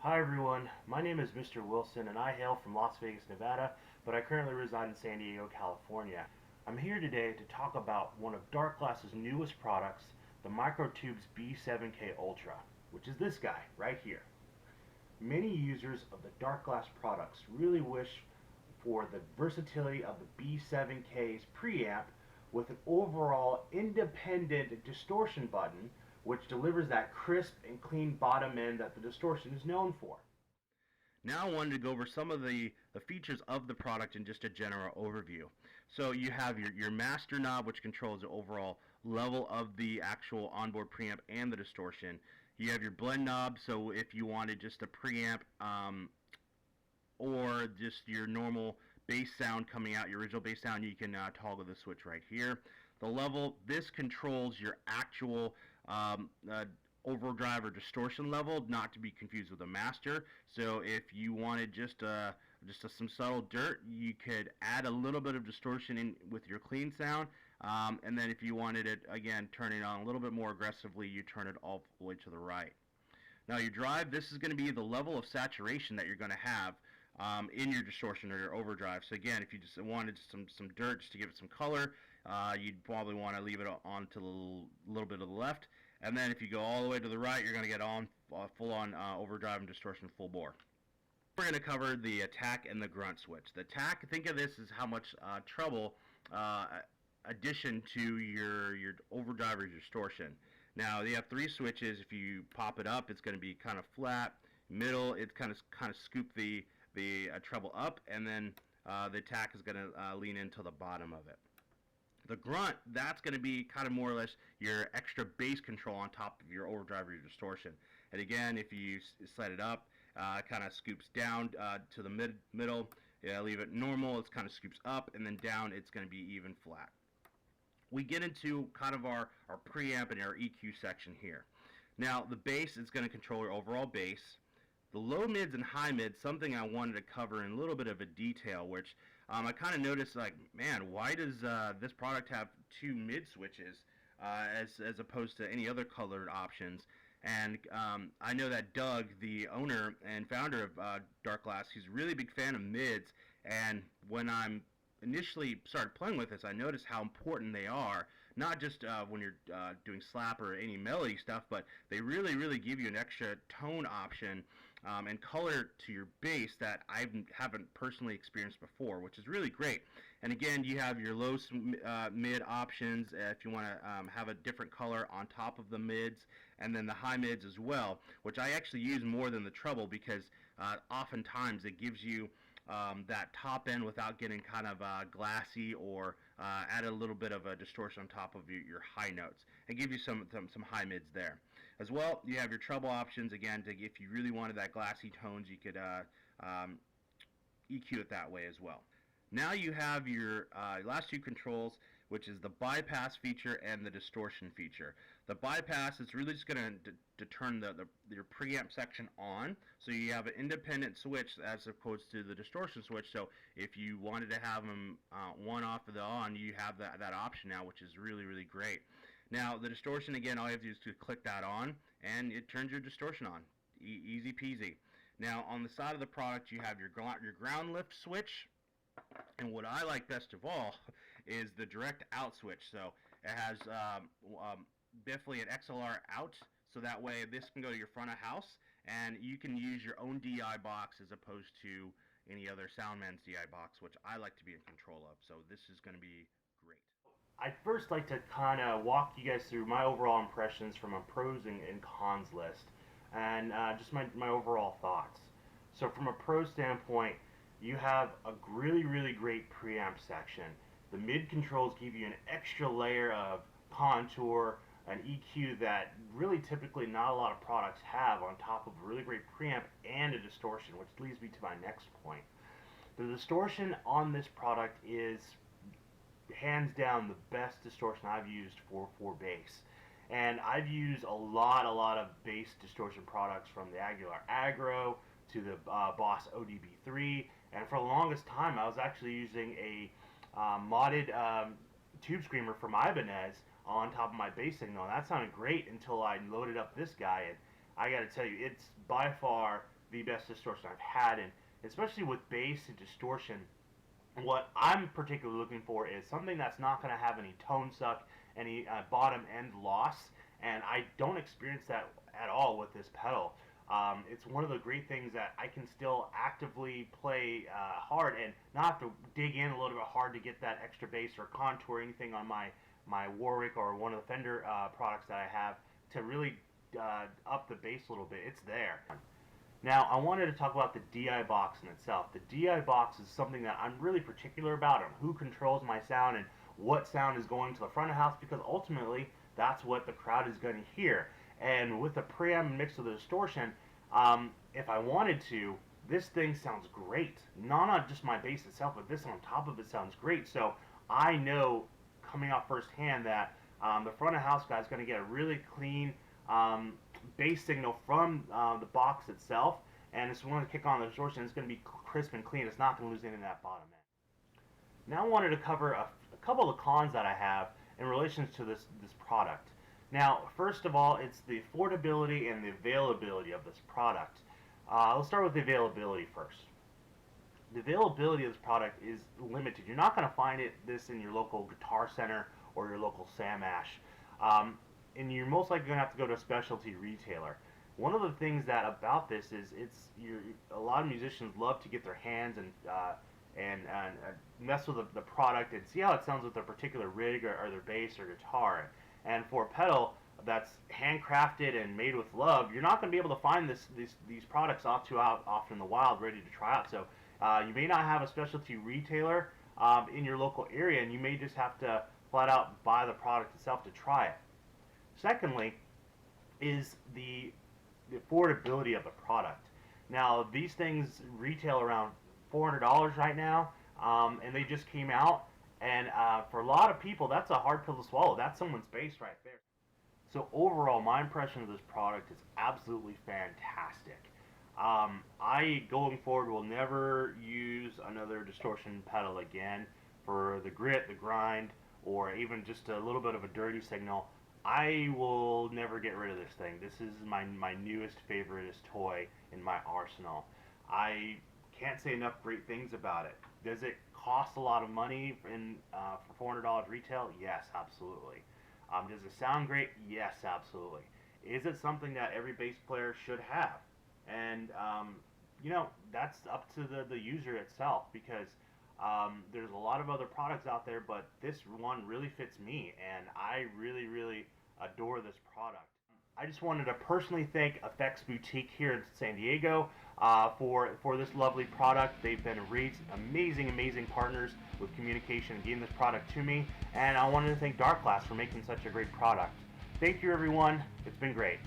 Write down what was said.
Hi everyone, my name is Mr. Wilson and I hail from Las Vegas, Nevada, but I currently reside in San Diego, California. I'm here today to talk about one of Darkglass's newest products, the Microtubes B7k Ultra, which is this guy right here. Many users of the Darkglass products really wish for the versatility of the B7k's preamp with an overall independent distortion button which delivers that crisp and clean bottom end that the distortion is known for. Now I wanted to go over some of the features of the product in just a general overview. So you have your master knob, which controls the overall level of the actual onboard preamp and the distortion. You have your blend knob, so if you wanted just a preamp or just your normal bass sound coming out, your original bass sound, you can toggle the switch right here. The level, this controls your actual overdrive or distortion level, not to be confused with a master. So if you wanted just some subtle dirt, you could add a little bit of distortion in with your clean sound, and then if you wanted it again, turn it on a little bit more aggressively, you turn it all the way to the right. Now your drive, this is going to be the level of saturation that you're going to have in your distortion or your overdrive. So again, if you just wanted some dirt just to give it some color, you'd probably want to leave it on to a little bit of the left. And then if you go all the way to the right, you're going to get on full on overdrive and distortion full bore. We're going to cover the attack and the grunt switch. The attack, think of this as how much treble addition to your overdrive or your distortion. Now you have three switches. If you pop it up, it's going to be kind of flat. Middle, it's kind of scoop the treble up, and then the attack is going to lean into the bottom of it. The grunt, that's going to be kind of more or less your extra bass control on top of your overdrive or your distortion. And again, if you set it up, it kind of scoops down to the middle. Yeah, leave it normal, it kind of scoops up, and then down, it's going to be even flat. We get into kind of our preamp and our EQ section here. Now, the bass is going to control your overall bass. The low mids and high mids, something I wanted to cover in a little bit of a detail, which I kind of noticed, like, man, why does this product have two mid switches as opposed to any other colored options? And I know that Doug, the owner and founder of Darkglass, he's a really big fan of mids, and when I'm initially started playing with this, I noticed how important they are, not just when you're doing slap or any melody stuff, but they really give you an extra tone option and color to your bass that I haven't personally experienced before, which is really great. And again, you have your low mid options if you want to have a different color on top of the mids, and then the high mids as well, which I actually use more than the treble because oftentimes it gives you that top end without getting kind of glassy or add a little bit of a distortion on top of your high notes and give you some high mids there. As well, you have your treble options. Again, if you really wanted that glassy tones, you could EQ it that way as well. Now you have your last two controls, which is the bypass feature and the distortion feature. The bypass is really just going to turn your preamp section on, so you have an independent switch as opposed to the distortion switch. So if you wanted to have them one off of the on, you have that option now, which is really great. Now the distortion, again, all you have to do is to click that on, and it turns your distortion on. Easy peasy. Now on the side of the product, you have your ground lift switch. And what I like best of all is the direct out switch. So it has definitely an XLR out, so that way this can go to your front of house, and you can use your own DI box as opposed to any other Soundman's DI box, which I like to be in control of. So this is going to be great. I'd first like to kind of walk you guys through my overall impressions from a pros and cons list, and just my overall thoughts. So from a pro standpoint, you have a really great preamp section. The mid controls give you an extra layer of contour, an EQ that really typically not a lot of products have on top of a really great preamp and a distortion, which leads me to my next point. The distortion on this product is hands down the best distortion I've used for bass. And I've used a lot of bass distortion products, from the Aguilar Agro to the Boss ODB3, and for the longest time I was actually using a modded tube screamer from Ibanez on top of my bass signal, and that sounded great until I loaded up this guy, and I gotta tell you, it's by far the best distortion I've had, and especially with bass and distortion, what I'm particularly looking for is something that's not going to have any tone suck, any bottom end loss, and I don't experience that at all with this pedal. It's one of the great things that I can still actively play hard and not have to dig in a little bit hard to get that extra bass or contour anything on my Warwick or one of the Fender products that I have to really up the bass a little bit. It's there. Now, I wanted to talk about the DI box in itself. The DI box is something that I'm really particular about on who controls my sound and what sound is going to the front of the house, because ultimately that's what the crowd is going to hear. And with the preamp mixed with the distortion, if I wanted to, this thing sounds great. Not on just my bass itself, but this on top of it sounds great. So I know coming off firsthand that the front of house guy is going to get a really clean bass signal from the box itself, and as soon as I kick on the distortion, it's going to be crisp and clean. It's not going to lose any of that bottom end. Now I wanted to cover a couple of cons that I have in relation to this product. Now, first of all, it's the affordability and the availability of this product. Let's start with the availability first. The availability of this product is limited. You're not going to find this in your local Guitar Center or your local Sam Ash. And you're most likely going to have to go to a specialty retailer. One of the things that about this is a lot of musicians love to get their hands and mess with the product and see how it sounds with their particular rig or their bass or guitar. And for a pedal that's handcrafted and made with love, you're not going to be able to find these products off in the wild ready to try out. So you may not have a specialty retailer in your local area, and you may just have to flat out buy the product itself to try it. Secondly, is the affordability of the product. Now, these things retail around $400 right now, and they just came out. And for a lot of people, that's a hard pill to swallow. That's someone's bass right there. So overall, my impression of this product is absolutely fantastic. I, going forward, will never use another distortion pedal again for the grit, the grind, or even just a little bit of a dirty signal. I will never get rid of this thing. This is my newest, favoriteest toy in my arsenal. I can't say enough great things about it. Does it cost a lot of money for $400 retail? Yes, absolutely. Does it sound great? Yes, absolutely. Is it something that every bass player should have? And that's up to the user itself, because there's a lot of other products out there, but this one really fits me, and I really, really adore this product. I just wanted to personally thank Effects Boutique here in San Diego for this lovely product. They've been amazing partners with communication and getting this product to me, and I wanted to thank Darkglass for making such a great product. Thank you, everyone. It's been great.